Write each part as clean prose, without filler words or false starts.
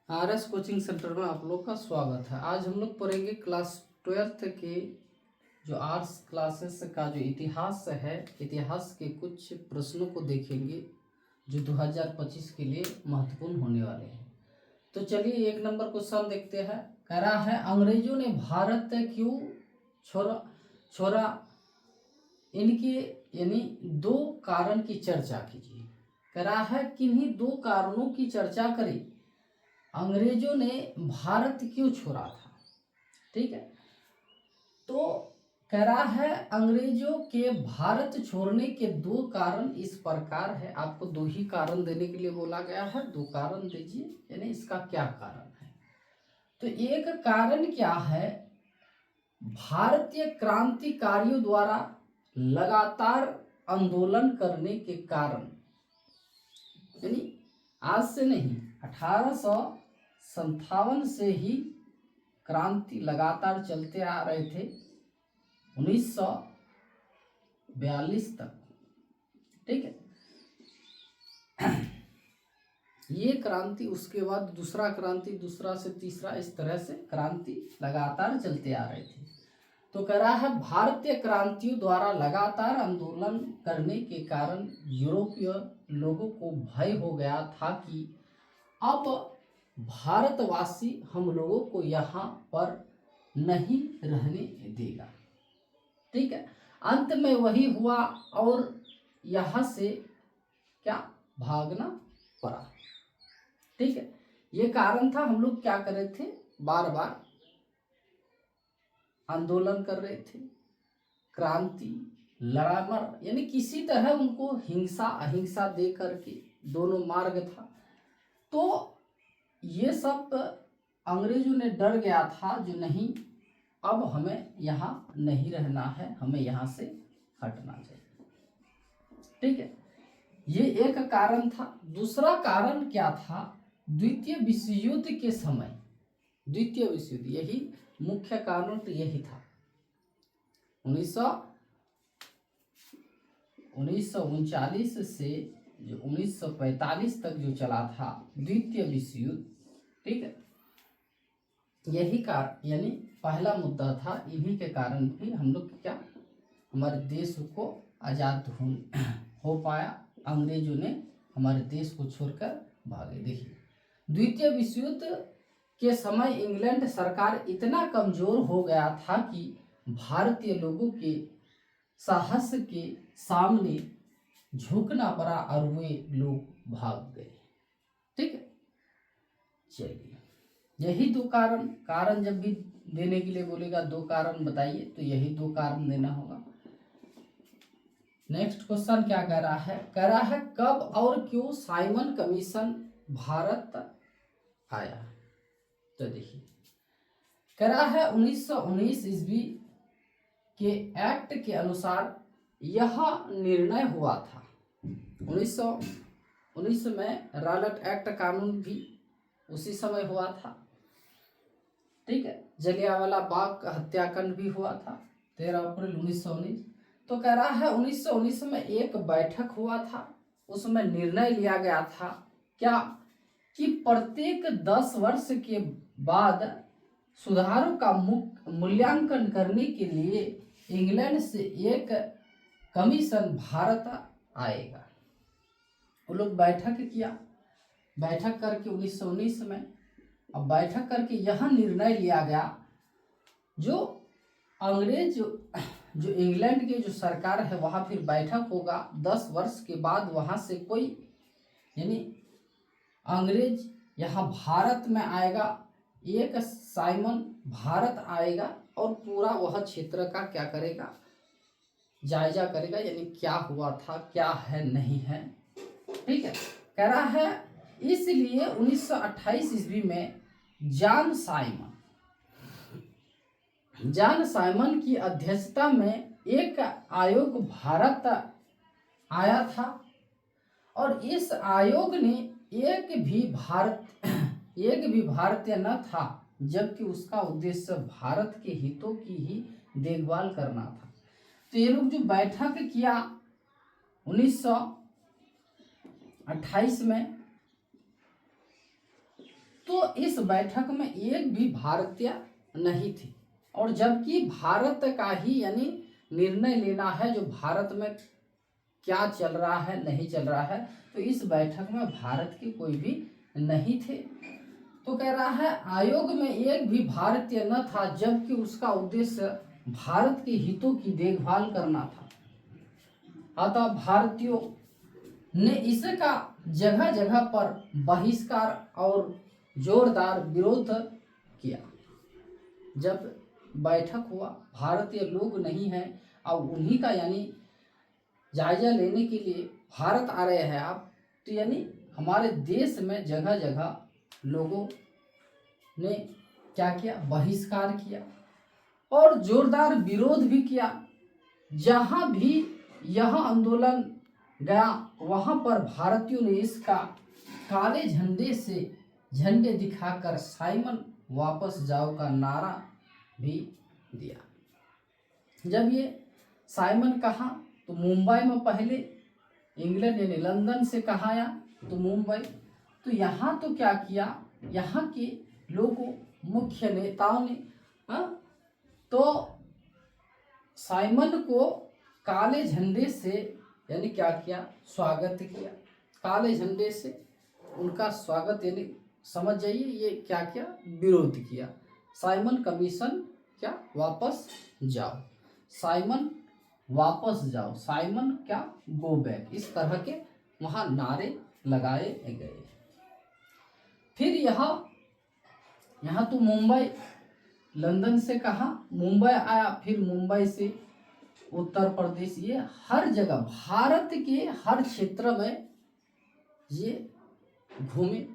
RS coaching centre में आप लोग का स्वागत है। आज हम लोग पढ़ेंगे क्लास 12th के जो आर्ट्स क्लासेस का जो इतिहास है, इतिहास के कुछ प्रश्नों को देखेंगे जो 2025 के लिए महत्वपूर्ण होने वाले हैं। तो चलिए एक नंबर क्वेश्चन देखते हैं। कह रहा है अंग्रेजों ने भारत क्यों छोड़ा, इनके यानी दो कारण की चर्चा कीजिए। कह रहा है किन्हीं दो कारणों की चर्चा करें। अंग्रेजों ने भारत क्यों छोड़ा था, ठीक है। तो कह रहा है अंग्रेजों के भारत छोड़ने के दो कारण इस प्रकार है। आपको दो ही कारण देने के लिए बोला गया है, दो कारण दीजिए, यानी इसका क्या कारण है। तो एक कारण क्या है, भारतीय क्रांतिकारियों द्वारा लगातार आंदोलन करने के कारण, यानी आज से नहीं 1857 से ही क्रांति लगातार चलते आ रहे थे 1942 तक, ठीक है। ये क्रांति, उसके बाद दूसरा क्रांति, दूसरा से तीसरा, इस तरह से क्रांति लगातार चलते आ रहे थे। तो कह रहा है भारतीय क्रांतियों द्वारा लगातार आंदोलन करने के कारण यूरोपीय लोगों को भय हो गया था कि अब भारतवासी हम लोगों को यहाँ पर नहीं रहने देगा, ठीक है। अंत में वही हुआ और यहाँ से क्या भागना पड़ा, ठीक है। ये कारण था। हम लोग क्या कर रहे थे, बार बार आंदोलन कर रहे थे, क्रांति लड़ामर, यानी किसी तरह उनको हिंसा अहिंसा दे करके दोनों मार्ग था। तो ये सब अंग्रेजों ने डर गया था, जो नहीं अब हमें यहाँ नहीं रहना है, हमें यहाँ से हटना चाहिए, ठीक है। ये एक कारण था। दूसरा कारण क्या था, द्वितीय विश्व युद्ध के समय, द्वितीय विश्व युद्ध, यही मुख्य कारण तो यही था। 1939 से जो 1945 तक जो चला था द्वितीय विश्व युद्ध, ठीक है। यही कारण, यानी पहला मुद्दा था। इन्हीं के कारण भी हम लोग क्या, हमारे देश को आज़ाद हो पाया। अंग्रेजों ने हमारे देश को छोड़कर भागे। देखिए, द्वितीय विश्व युद्ध के समय इंग्लैंड सरकार इतना कमजोर हो गया था कि भारतीय लोगों के साहस के सामने झुकना पड़ा और वे लोग भाग गए, ठीक है। चलिए, यही दो कारण जब भी देने के लिए बोलेगा दो कारण बताइए, तो यही दो कारण देना होगा। नेक्स्ट क्वेश्चन क्या कह रहा है, कह रहा है कब और क्यों साइमन कमीशन भारत आया। तो देखिए, कह रहा है 1919 ईस्वी के एक्ट के अनुसार यह निर्णय हुआ था। 1919 में रॉलेट एक्ट कानून भी उसी समय हुआ था, ठीक है। जलियांवाला बाग का हत्याकांड भी हुआ था 13 अप्रैल 1919। तो कह रहा है 1919 में एक बैठक हुआ था, उसमें निर्णय लिया गया था क्या, कि प्रत्येक 10 वर्ष के बाद सुधारों का मूल्यांकन करने के लिए इंग्लैंड से एक कमीशन भारत आएगा। वो लोग बैठक किया, बैठक करके 1919 में, अब बैठक करके यह निर्णय लिया गया, जो अंग्रेज जो इंग्लैंड के जो सरकार है वहाँ फिर बैठक होगा 10 वर्ष के बाद, वहाँ से कोई यानी अंग्रेज यहाँ भारत में आएगा, एक साइमन भारत आएगा और पूरा वह क्षेत्र का क्या करेगा, जायजा करेगा, यानी क्या हुआ था, क्या है नहीं है, ठीक है। कह रहा है इसलिए 1928 ईस्वी में जॉन साइमन की अध्यक्षता में एक आयोग भारत आया था और इस आयोग ने एक भी भारतीय न था, जबकि उसका उद्देश्य भारत के हितों की ही देखभाल करना था। तो ये लोग जो बैठक किया 1928 में, तो तो इस बैठक में एक भी भारतीय नहीं थी, और जबकि भारत का ही यानी निर्णय लेना है जो भारत में क्या चल रहा है नहीं चल रहा है, तो इस बैठक में भारत के कोई भी नहीं थे। तो कह रहा है आयोग में एक भी भारतीय न था, जबकि उसका उद्देश्य भारत के हितों की देखभाल करना था। अतः भारतीयों ने इसका जगह जगह पर बहिष्कार और जोरदार विरोध किया। जब बैठक हुआ, भारतीय लोग नहीं हैं, अब उन्हीं का यानी जायजा लेने के लिए भारत आ रहे हैं आप, तो यानी हमारे देश में जगह जगह लोगों ने क्या किया, बहिष्कार किया और जोरदार विरोध भी किया। जहां भी यह आंदोलन गया वहां पर भारतीयों ने इसका काले झंडे दिखाकर साइमन वापस जाओ का नारा भी दिया। जब ये साइमन कहा तो मुंबई में पहले, इंग्लैंड यानी लंदन से कहा आया तो मुंबई, तो यहाँ तो क्या किया, यहाँ के लोगों मुख्य नेताओं ने तो साइमन को काले झंडे से यानी क्या किया, स्वागत किया। काले झंडे से उनका स्वागत यानी समझ जाइए ये क्या किया, विरोध किया। साइमन कमीशन क्या, वापस जाओ, साइमन वापस जाओ, साइमन क्या, गो बैक, इस तरह के वहां नारे लगाए गए। फिर यहाँ तो मुंबई, लंदन से कहा मुंबई आया, फिर मुंबई से उत्तर प्रदेश, ये हर जगह भारत के हर क्षेत्र में ये घूमे।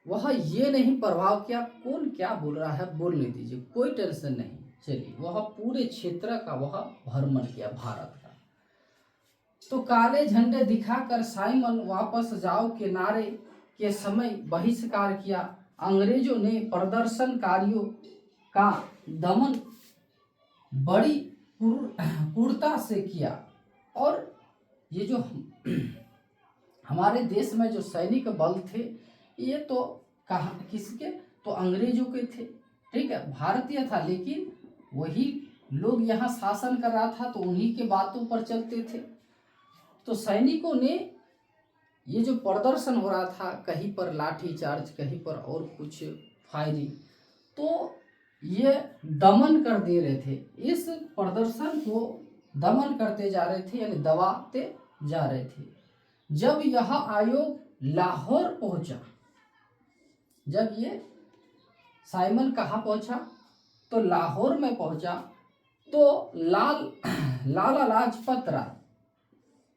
वह ये नहीं प्रभाव किया कौन क्या बोल रहा है बोलने दीजिए, कोई टेंशन नहीं, चलिए वह पूरे क्षेत्र का वह भ्रमण किया भारत का। तो काले झंडे दिखाकर साइमन वापस जाओ के नारे के समय बहिष्कार किया। अंग्रेजों ने प्रदर्शनकारियों का दमन बड़ी क्रूरता से किया, और ये जो हमारे देश में जो सैनिक बल थे ये तो कहाँ किसके, तो अंग्रेजों के थे, ठीक है, भारतीय था लेकिन वही लोग यहाँ शासन कर रहा था तो उन्हीं के बातों पर चलते थे। तो सैनिकों ने ये जो प्रदर्शन हो रहा था, कहीं पर लाठीचार्ज, कहीं पर और कुछ फायरिंग, तो ये दमन कर दे रहे थे, इस प्रदर्शन को दमन करते जा रहे थे यानी दबाते जा रहे थे। जब यह आयोग लाहौर पहुंचा, जब ये साइमन कहाँ पहुंचा, तो लाहौर में पहुंचा, तो लाला लाजपत राय,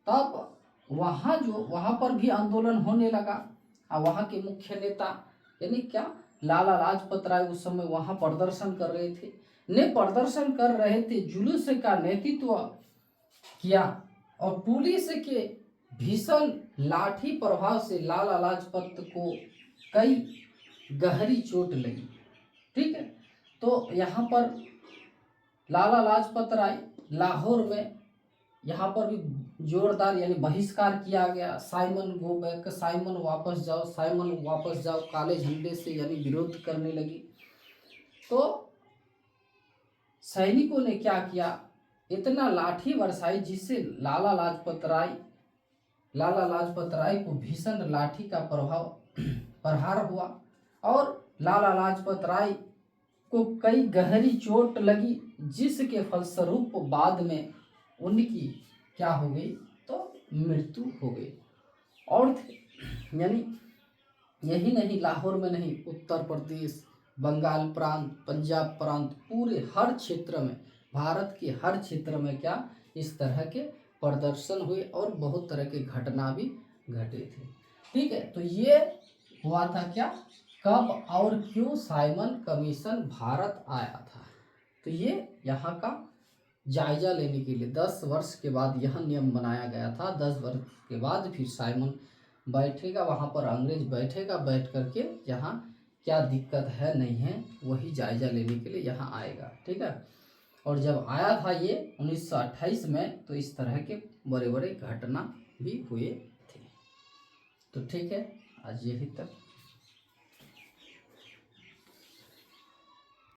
तब वहां पर भी आंदोलन होने लगा। और वहां के मुख्य नेता यानी क्या, लाला लाजपत राय उस समय वहां प्रदर्शन कर रहे थे, जुलूस का नेतृत्व किया, और पुलिस के भीषण लाठी प्रभाव से लाला लाजपत को कई गहरी चोट लगी, ठीक है। तो यहाँ पर लाला लाजपत राय लाहौर में यहाँ पर भी जोरदार यानी बहिष्कार किया गया। साइमन गो बैक, साइमन वापस जाओ, साइमन वापस जाओ, काले झंडे से यानी विरोध करने लगी। तो सैनिकों ने क्या किया, इतना लाठी बरसाई जिससे लाला लाजपत राय को भीषण लाठी का प्रहार हुआ, और लाला लाजपत राय को कई गहरी चोट लगी, जिसके फलस्वरूप बाद में उनकी क्या हो गई, तो मृत्यु हो गई। और यानी यही नहीं, लाहौर में नहीं, उत्तर प्रदेश, बंगाल प्रांत, पंजाब प्रांत, पूरे हर क्षेत्र में, भारत के हर क्षेत्र में क्या इस तरह के प्रदर्शन हुए और बहुत तरह के घटना भी घटे थे, ठीक है। तो ये हुआ था क्या, कब और क्यों साइमन कमीशन भारत आया था। तो ये यहाँ का जायजा लेने के लिए 10 वर्ष के बाद यह नियम बनाया गया था। 10 वर्ष के बाद फिर साइमन बैठेगा, वहाँ पर अंग्रेज बैठेगा, बैठ करके यहाँ क्या दिक्कत है नहीं है वही जायजा लेने के लिए यहाँ आएगा, ठीक है। और जब आया था ये 1928 में, तो इस तरह के बड़े बड़े घटना भी हुए थे। तो ठीक है, आज यही तक।